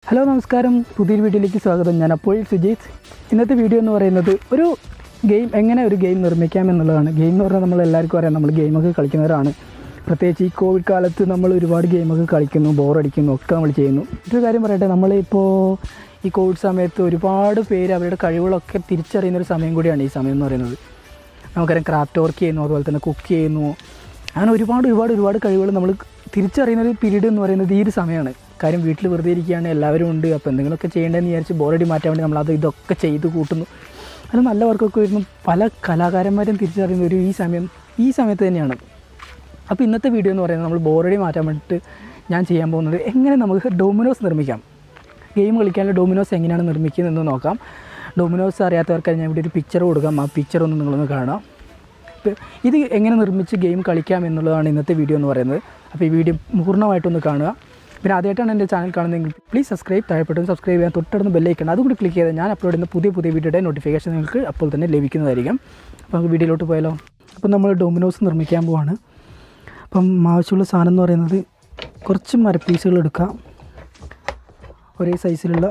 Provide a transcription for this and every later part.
Hello നമസ്കാരം, പുതിയൊരു വീഡിയോയിലേക്ക് സ്വാഗതം. ഞാൻ അപ്പോഴിൽ സുജീത്ത്. ഇന്നത്തെ വീഡിയോ എന്ന് പറയുന്നത് ഒരു ഗെയിം, എങ്ങനെ ഒരു ഗെയിം നിർമ്മിക്കാം എന്നുള്ളതാണ്. ഗെയിം എന്ന് പറഞ്ഞാൽ നമ്മളെല്ലാവർക്കും അറിയാം, നമ്മൾ ഗെയിമൊക്കെ കളിക്കുന്നവരാണ്. പ്രത്യേകിച്ച് ഈ കോവിഡ് കാലത്ത് നമ്മൾ ഒരുപാട് ഗെയിമൊക്കെ കളിക്കുന്നു, ബോറടിക്കുന്നു ഒക്കെ നമ്മൾ ചെയ്യുന്നു. ഒരു കാര്യം പറയട്ടെ, നമ്മളിപ്പോൾ ഈ കോവിഡ് സമയത്ത് ഒരുപാട് പേര് അവരുടെ കഴിവുകളൊക്കെ തിരിച്ചറിയുന്നൊരു സമയം കൂടിയാണ് ഈ സമയം എന്ന് പറയുന്നത്. നമുക്കറിയാം, ക്രാഫ്റ്റ് വർക്ക് ചെയ്യുന്നു, അതുപോലെ തന്നെ കുക്ക് ചെയ്യുന്നു, അങ്ങനെ ഒരുപാട് കഴിവുകൾ നമ്മൾ തിരിച്ചറിയുന്നൊരു പീരീഡ് എന്ന് പറയുന്നത് ഈ ഒരു സമയമാണ്. കാര്യം വീട്ടിൽ വെറുതെ ഇരിക്കുകയാണ്, എല്ലാവരും ഉണ്ട്. അപ്പോൾ എന്തെങ്കിലുമൊക്കെ ചെയ്യേണ്ടതെന്ന് വിചാരിച്ച് ബോറടി മാറ്റാൻ വേണ്ടി നമ്മളത് ഇതൊക്കെ ചെയ്ത് കൂട്ടുന്നു. അത് നല്ല വർക്കൊക്കെ വരുന്നു. പല കലാകാരന്മാരും തിരിച്ചറിയുന്ന ഒരു ഈ സമയത്ത് തന്നെയാണ്. അപ്പോൾ ഇന്നത്തെ വീഡിയോ എന്ന് പറയുന്നത് നമ്മൾ ബോറടി മാറ്റാൻ വേണ്ടിയിട്ട് ഞാൻ ചെയ്യാൻ പോകുന്നത് എങ്ങനെ നമുക്ക് ഡൊമിനോസ് നിർമ്മിക്കാം. ഗെയിം കളിക്കാനുള്ള ഡൊമിനോസ് എങ്ങനെയാണ് നിർമ്മിക്കുന്നതെന്ന് നോക്കാം. ഡൊമിനോസ് അറിയാത്തവർക്കായി ഞാൻ ഇവിടെ ഒരു പിക്ചർ കൊടുക്കാം. ആ പിക്ചർ ഒന്ന് നിങ്ങളൊന്ന് കാണാം. ഇത് എങ്ങനെ നിർമ്മിച്ച് ഗെയിം കളിക്കാം എന്നുള്ളതാണ് ഇന്നത്തെ വീഡിയോ എന്ന് പറയുന്നത്. അപ്പോൾ ഈ വീഡിയോ പൂർണ്ണമായിട്ടൊന്ന് കാണുക. പിന്നെ ആദ്യമായിട്ടാണ് എൻ്റെ ചാനൽ കാണുന്നതെങ്കിൽ പ്ലീസ് സബ്സ്ക്രൈബ്, താഴെപ്പെട്ടൊന്ന് സബ്സ്ക്രൈബ് ചെയ്യാൻ, തൊട്ടടുത്ത് ബെല്ലൈക്കണം അതുകൂടി ക്ലിക്ക് ചെയ്താൽ ഞാൻ അപ്ലോഡ് ചെയ്യുന്ന പുതിയ വീഡിയോയുടെ നോട്ടിഫിക്കേഷൻ നിങ്ങൾക്ക് അപ്പോൾ തന്നെ ലഭിക്കുന്നതായിരിക്കും. അപ്പോൾ നമുക്ക് വീഡിയോയിലോട്ട് പോയാലോ. അപ്പോൾ നമ്മൾ ഡൊമിനോസ് നിർമ്മിക്കാൻ പോവാണ്. അപ്പം ആവശ്യമുള്ള സാധനം എന്ന് പറയുന്നത് കുറച്ച് മരപ്പീസുകൾ എടുക്കാം. ഒരേ സൈസിലുള്ള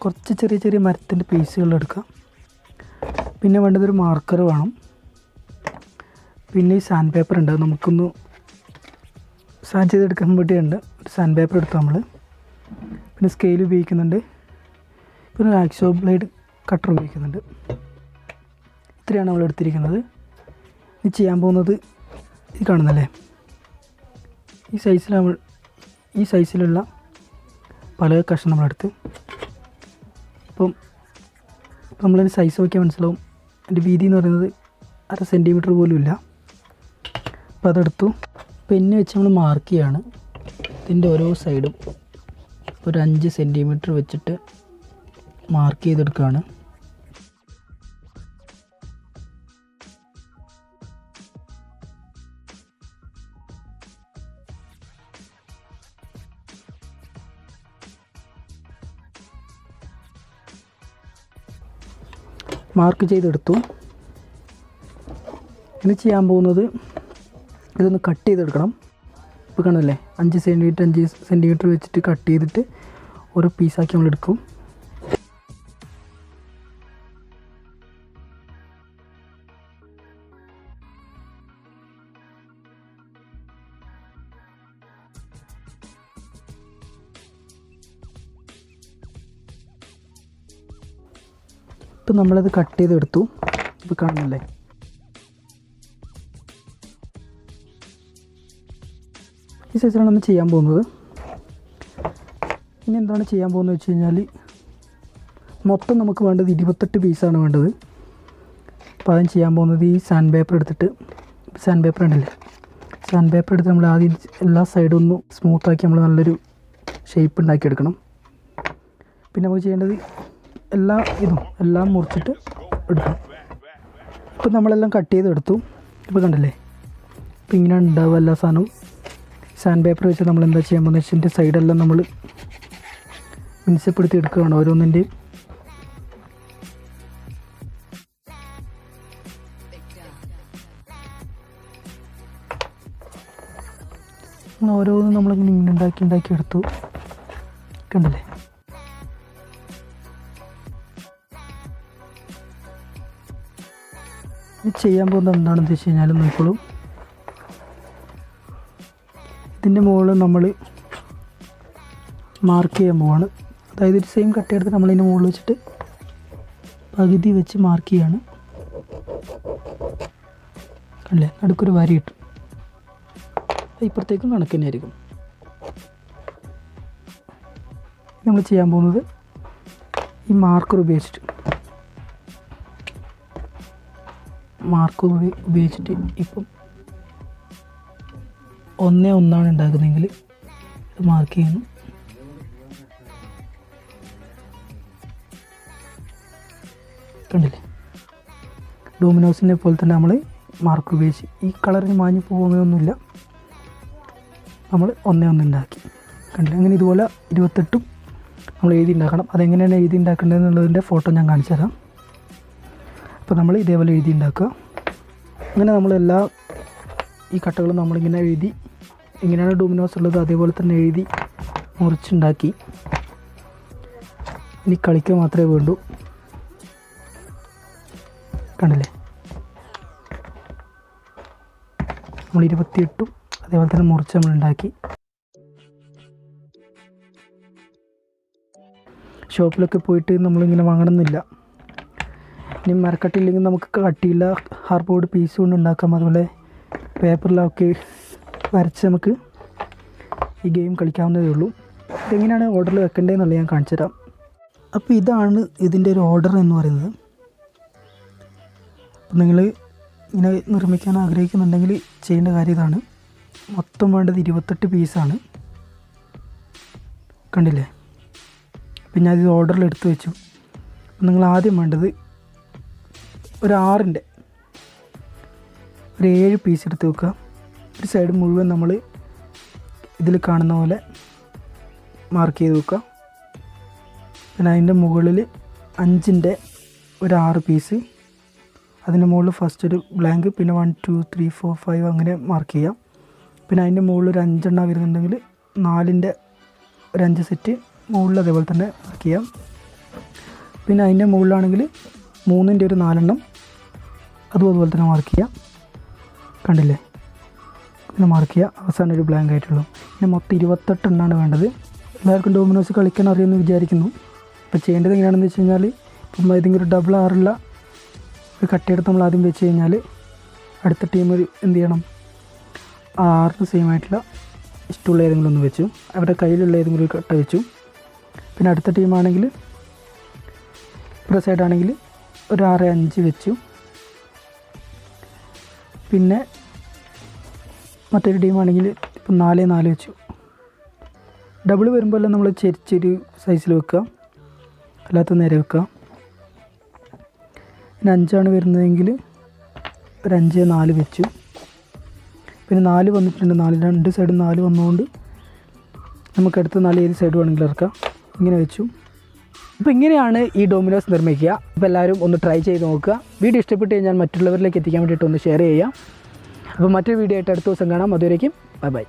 കുറച്ച് ചെറിയ മരത്തിൻ്റെ പീസുകൾ എടുക്കാം. പിന്നെ വേണ്ടതൊരു മാർക്കർ വേണം. പിന്നെ ഈ സാൻഡ് പേപ്പർ ഉണ്ട്, നമുക്കൊന്ന് സാൻഡ് ചെയ്തെടുക്കാൻ വേണ്ടിയുണ്ട്. ഒരു സാൻഡ് പേപ്പർ എടുത്തു നമ്മൾ. പിന്നെ സ്കെയിൽ ഉപയോഗിക്കുന്നുണ്ട്. പിന്നെ ഒരു ആക്സോ ബ്ലേഡ് കട്ടർ ഉപയോഗിക്കുന്നുണ്ട്. ഇത്രയാണ് നമ്മൾ എടുത്തിരിക്കുന്നത്. ഇത് ചെയ്യാൻ പോകുന്നത് ഇത് കാണുന്നല്ലേ, ഈ സൈസിലുള്ള പല കഷ്ണം നമ്മളെടുത്ത്, അപ്പം നമ്മളതിന് സൈസ് നോക്കിയാൽ മനസ്സിലാവും. അതിൻ്റെ വീതി എന്ന് പറയുന്നത് 1/2 സെൻറ്റിമീറ്റർ പോലും ഇല്ല. അപ്പോൾ അതെടുത്തു. പെന്ന് വെച്ച് നമ്മൾ മാർക്ക് ചെയ്യാണ്. ഇതിൻ്റെ ഓരോ സൈഡും ഒരു 5 സെൻറ്റിമീറ്റർ വെച്ചിട്ട് മാർക്ക് ചെയ്തെടുക്കുകയാണ്. മാർക്ക് ചെയ്തെടുത്തു. ഇനി ചെയ്യാൻ പോകുന്നത് ഇതൊന്ന് കട്ട് ചെയ്തെടുക്കണം. ഇപ്പോൾ കാണുമല്ലേ, 5 സെൻറ്റിമീറ്റർ വെച്ചിട്ട് കട്ട് ചെയ്തിട്ട് ഓരോ പീസാക്കി നമ്മളെടുക്കും. ഇപ്പം നമ്മളത് കട്ട് ചെയ്തെടുത്തു. ഇപ്പോൾ കാണുന്നില്ലേ, ഈ സൈസിലാണ് നമ്മൾ ചെയ്യാൻ പോകുന്നത്. ഇനി എന്താണ് ചെയ്യാൻ പോകുന്നത് വെച്ച് കഴിഞ്ഞാൽ, മൊത്തം നമുക്ക് വേണ്ടത് 28 പീസാണ് വേണ്ടത്. അപ്പോൾ അതിന് ചെയ്യാൻ പോകുന്നത് ഈ സാൻഡ് പേപ്പർ എടുത്തിട്ട്, സാൻഡ് പേപ്പർ ഉണ്ടല്ലേ, സാൻഡ് പേപ്പർ എടുത്ത് നമ്മൾ ആദ്യം എല്ലാ സൈഡും ഒന്ന് സ്മൂത്താക്കി നമ്മൾ നല്ലൊരു ഷേപ്പ് ഉണ്ടാക്കിയെടുക്കണം. പിന്നെ നമുക്ക് ചെയ്യേണ്ടത് എല്ലാം മുറിച്ചിട്ട് എടുക്കണം. ഇപ്പോൾ നമ്മളെല്ലാം കട്ട് ചെയ്തെടുത്തു. ഇപ്പോൾ കണ്ടല്ലേ, ഇപ്പോൾ ഇങ്ങനെയാണ് ഉണ്ടാവുക എല്ലാ സാധനവും. സാൻഡ് പേപ്പർ വെച്ച് നമ്മൾ എന്താ ചെയ്യാൻ പോകുന്നത് വെച്ചാൽ ഇതിൻ്റെ സൈഡെല്ലാം നമ്മൾ മിനുസപ്പെടുത്തി എടുക്കുകയാണ് ഓരോന്നിൻ്റെയും. ഓരോന്നും നമ്മളിങ്ങനെ ഉണ്ടാക്കി എടുത്തു. കണ്ടല്ലേ, ഇത് ചെയ്യാൻ പോകുന്നത് എന്താണെന്ന് വെച്ച് കഴിഞ്ഞാൽ നോക്കോളൂ, ഇതിൻ്റെ മുകളിൽ നമ്മൾ മാർക്ക് ചെയ്യാൻ പോവാണ്. അതായത് ഒരു സെയിം കട്ട് എടുത്ത് നമ്മളതിൻ്റെ മുകളിൽ വെച്ചിട്ട് പകുതി വെച്ച് മാർക്ക് ചെയ്യാണ്. അല്ലേ, നടുക്കൊരു വരി കിട്ടും. ഇപ്പുറത്തേക്കും കണക്ക് തന്നെയായിരിക്കും. നമ്മൾ ചെയ്യാൻ പോകുന്നത് ഈ മാർക്കർ ഉപയോഗിച്ചിട്ട് ഇപ്പം 1:1 ഉണ്ടാക്കുന്നതെങ്കിൽ ഇത് മാർക്ക് ചെയ്യുന്നു. കണ്ടില്ലേ, ഡൊമിനോസിനെ പോലെ തന്നെ നമ്മൾ മാർക്ക് ഉപയോഗിച്ച് ഈ കളറിന് മാഞ്ഞു പോകുന്നതൊന്നുമില്ല. നമ്മൾ 1:1 ഉണ്ടാക്കി. കണ്ടില്ലേ, അങ്ങനെ ഇതുപോലെ 28 നമ്മൾ എഴുതി ഉണ്ടാക്കണം. അതെങ്ങനെയാണ് എഴുതി ഉണ്ടാക്കേണ്ടതെന്നുള്ളതിൻ്റെ ഫോട്ടോ ഞാൻ കാണിച്ചു തരാം. അപ്പോൾ നമ്മൾ ഇതേപോലെ എഴുതി ഉണ്ടാക്കുക. അങ്ങനെ നമ്മളെല്ലാ ഈ കട്ടകളും നമ്മളിങ്ങനെ എഴുതി, എങ്ങനെയാണ് ഡൊമിനോസ് ഉള്ളത് അതേപോലെ തന്നെ എഴുതി മുറിച്ചുണ്ടാക്കി. ഇനി കളിക്കുക മാത്രമേ വേണ്ടൂ. കണ്ടില്ലേ, നമ്മൾ 28 അതേപോലെ തന്നെ മുറിച്ച് നമ്മളുണ്ടാക്കി. ഷോപ്പിലൊക്കെ പോയിട്ട് നമ്മളിങ്ങനെ വാങ്ങണമെന്നില്ല. ഇനി മരക്കട്ടില്ലെങ്കിൽ നമുക്ക് കട്ടിയില്ല ഹാർഡ്ബോർഡ് പീസ് കൊണ്ട് ഉണ്ടാക്കാം. അതുപോലെ പേപ്പറിലൊക്കെ വരച്ച് നമുക്ക് ഈ ഗെയിം കളിക്കാവുന്നതേ ഉള്ളൂ. ഇതെങ്ങനെയാണ് ഓർഡറിൽ വെക്കേണ്ടതെന്നുള്ളത് ഞാൻ കാണിച്ചു തരാം. അപ്പോൾ ഇതാണ് ഇതിൻ്റെ ഒരു ഓർഡർ എന്ന് പറയുന്നത്. അപ്പോൾ നിങ്ങൾ ഇങ്ങനെ നിർമ്മിക്കാൻ ആഗ്രഹിക്കുന്നുണ്ടെങ്കിൽ ചെയ്യേണ്ട കാര്യം ഇതാണ്. മൊത്തം വേണ്ടത് 28 പീസാണ്. കണ്ടില്ലേ, പിന്നെ അത് ഓർഡറിൽ എടുത്ത് വെച്ചു. നിങ്ങൾ ആദ്യം വേണ്ടത് ഒരു 6ൻ്റെ ഒരു 7 പീസ് എടുത്ത് വെക്കുക. ഒരു സൈഡ് മുഴുവൻ നമ്മൾ ഇതിൽ കാണുന്ന പോലെ മാർക്ക് ചെയ്ത് വെക്കുക. പിന്നെ അതിൻ്റെ മുകളിൽ 5ൻ്റെ ഒരു 6 പീസ്, അതിൻ്റെ മുകളിൽ ഫസ്റ്റ് ഒരു ബ്ലാങ്ക്, പിന്നെ 1 2 3 4 5 അങ്ങനെ മാർക്ക് ചെയ്യാം. പിന്നെ അതിൻ്റെ മുകളിൽ ഒരു 5 എണ്ണം വരുന്നുണ്ടെങ്കിൽ 4ൻ്റെ ഒരു 5 സെറ്റ് മുകളിൽ അതേപോലെ തന്നെ മാർക്ക് ചെയ്യാം. പിന്നെ അതിൻ്റെ മുകളിലാണെങ്കിൽ 3ൻ്റെ ഒരു 4 എണ്ണം അതും അതുപോലെ തന്നെ മാർക്ക് ചെയ്യാം. കണ്ടില്ലേ, പിന്നെ മാർക്ക് ചെയ്യുക. അവസാനം ഒരു ബ്ലാങ്ക് ആയിട്ടുള്ളൂ. പിന്നെ മൊത്തം 28 എണ്ണമാണ് വേണ്ടത്. എല്ലാവർക്കും ഡോമിനോസ് കളിക്കാൻ അറിയുമെന്ന് വിചാരിക്കുന്നു. ഇപ്പോൾ ചെയ്യേണ്ടത് എങ്ങനെയാണെന്ന് വെച്ച് കഴിഞ്ഞാൽ, ഇപ്പം ഏതെങ്കിലും ഒരു ഡബിൾ ആറുള്ള ഒരു കട്ടയെടുത്ത് നമ്മൾ ആദ്യം വെച്ച് കഴിഞ്ഞാൽ അടുത്ത ടീം എന്ത് ചെയ്യണം, 6 സെയിം ആയിട്ടുള്ള ഇഷ്ടമുള്ള ഏതെങ്കിലും ഒന്ന് വെച്ചു, അവരുടെ കയ്യിലുള്ള ഏതെങ്കിലും ഒരു കട്ട വെച്ചു. പിന്നെ അടുത്ത ടീമാണെങ്കിൽ ഇപ്പുറ സൈഡാണെങ്കിൽ ഒരു 6 5 വെച്ചു. പിന്നെ മറ്റൊരു ടീമാണെങ്കിൽ ഇപ്പം 4 4 വെച്ചു. ഡബിൾ വരുമ്പോൾ എല്ലാം നമ്മൾ ചെരിച്ചൊരു സൈസിൽ വെക്കുക, അല്ലാത്ത നേരെ വെക്കുക. പിന്നെ 5 വരുന്നതെങ്കിൽ ഒരു 5 4 വെച്ചു. പിന്നെ 4 വന്നിട്ടുണ്ട്, 2 സൈഡും 4 വന്നുകൊണ്ട് നമുക്കടുത്ത് 4 ഏത് സൈഡ് വേണമെങ്കിലും ഇറക്കാം. ഇങ്ങനെ വെച്ചു. അപ്പോൾ ഇങ്ങനെയാണ് ഈ ഡോമിനോസ് നിർമ്മിക്കുക. അപ്പോൾ എല്ലാവരും ഒന്ന് ട്രൈ ചെയ്ത് നോക്കുക. വീഡിയോ ഇഷ്ടപ്പെട്ട് കഴിഞ്ഞാൽ മറ്റുള്ളവരിലേക്ക് എത്തിക്കാൻ വേണ്ടിയിട്ട് ഒന്ന് ഷെയർ ചെയ്യുക. അപ്പോൾ മറ്റൊരു വീഡിയോ ആയിട്ട് അടുത്ത ദിവസം കാണാം. അതുവരേക്കും ബൈ ബൈ.